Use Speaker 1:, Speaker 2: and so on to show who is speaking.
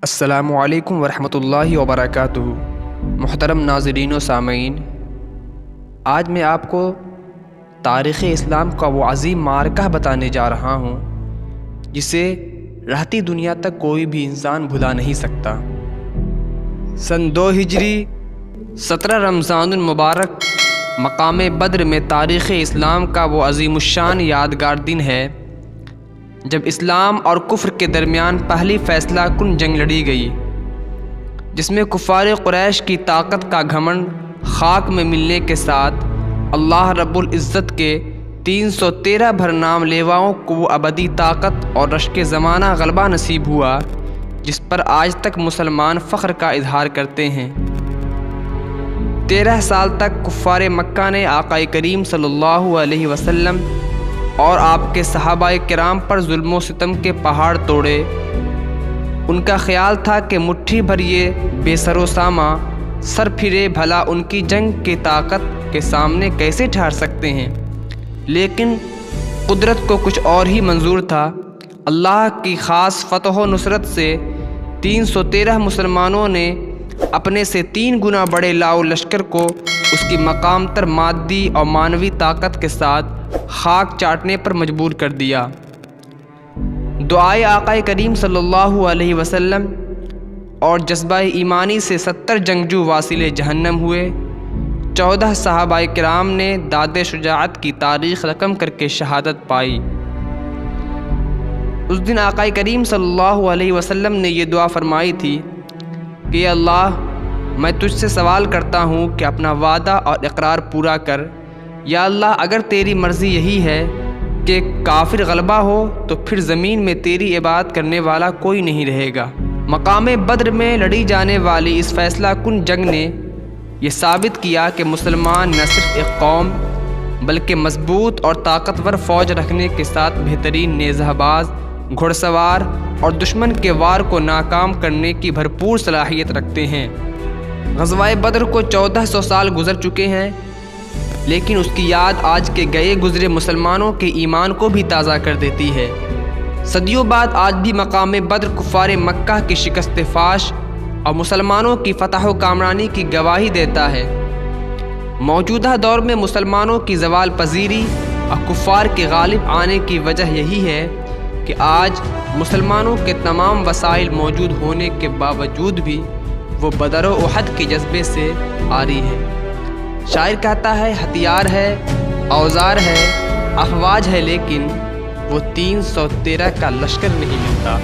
Speaker 1: السلام علیکم ورحمۃ اللہ وبرکاتہ۔ محترم ناظرین و سامعین، آج میں آپ کو تاریخ اسلام کا وہ عظیم معرکہ بتانے جا رہا ہوں جسے رہتی دنیا تک کوئی بھی انسان بھلا نہیں سکتا۔ سن 2 ہجری 17 رمضان المبارک مقام بدر میں تاریخ اسلام کا وہ عظیم الشان یادگار دن ہے جب اسلام اور کفر کے درمیان پہلی فیصلہ کن جنگ لڑی گئی، جس میں کفار قریش کی طاقت کا گھمنڈ خاک میں ملنے کے ساتھ اللہ رب العزت کے 313 بھرنام لیواؤں کو وہ ابدی طاقت اور رشک زمانہ غلبہ نصیب ہوا جس پر آج تک مسلمان فخر کا اظہار کرتے ہیں۔ 13 سال تک کفار مکہ نے آقا کریم صلی اللہ علیہ وسلم اور آپ کے صحابہ کرام پر ظلم و ستم کے پہاڑ توڑے۔ ان کا خیال تھا کہ مٹھی بھر یہ بے سر و سامہ سر پھرے بھلا ان کی جنگ کی طاقت کے سامنے کیسے ٹھہر سکتے ہیں، لیکن قدرت کو کچھ اور ہی منظور تھا۔ اللہ کی خاص فتح و نصرت سے 313 مسلمانوں نے اپنے سے 3 گنا بڑے لاؤ لشکر کو اس کی مقام تر مادی اور معنوی طاقت کے ساتھ خاک چاٹنے پر مجبور کر دیا۔ دعائے آقا کریم صلی اللہ علیہ وسلم اور جذبہ ایمانی سے 70 جنگجو واصل جہنم ہوئے۔ 14 صحابہ کرام نے داد شجاعت کی تاریخ رقم کر کے شہادت پائی۔ اس دن آقا کریم صلی اللہ علیہ وسلم نے یہ دعا فرمائی تھی کہ اللہ، میں تجھ سے سوال کرتا ہوں کہ اپنا وعدہ اور اقرار پورا کر۔ یا اللہ، اگر تیری مرضی یہی ہے کہ کافر غلبہ ہو تو پھر زمین میں تیری عبادت کرنے والا کوئی نہیں رہے گا۔ مقام بدر میں لڑی جانے والی اس فیصلہ کن جنگ نے یہ ثابت کیا کہ مسلمان نہ صرف ایک قوم بلکہ مضبوط اور طاقتور فوج رکھنے کے ساتھ بہترین نیزہ باز، گھڑ سوار اور دشمن کے وار کو ناکام کرنے کی بھرپور صلاحیت رکھتے ہیں۔ غزوہ بدر کو 1400 سال گزر چکے ہیں، لیکن اس کی یاد آج کے گئے گزرے مسلمانوں کے ایمان کو بھی تازہ کر دیتی ہے۔ صدیوں بعد آج بھی مقام بدر کفار مکہ کی شکست فاش اور مسلمانوں کی فتح و کامرانی کی گواہی دیتا ہے۔ موجودہ دور میں مسلمانوں کی زوال پذیری اور کفار کے غالب آنے کی وجہ یہی ہے کہ آج مسلمانوں کے تمام وسائل موجود ہونے کے باوجود بھی وہ بدر و احد کے جذبے سے عاری ہے۔ شاعر کہتا ہے، ہتھیار ہے، اوزار ہے، افواج ہے، لیکن وہ 313 کا لشکر نہیں ملتا۔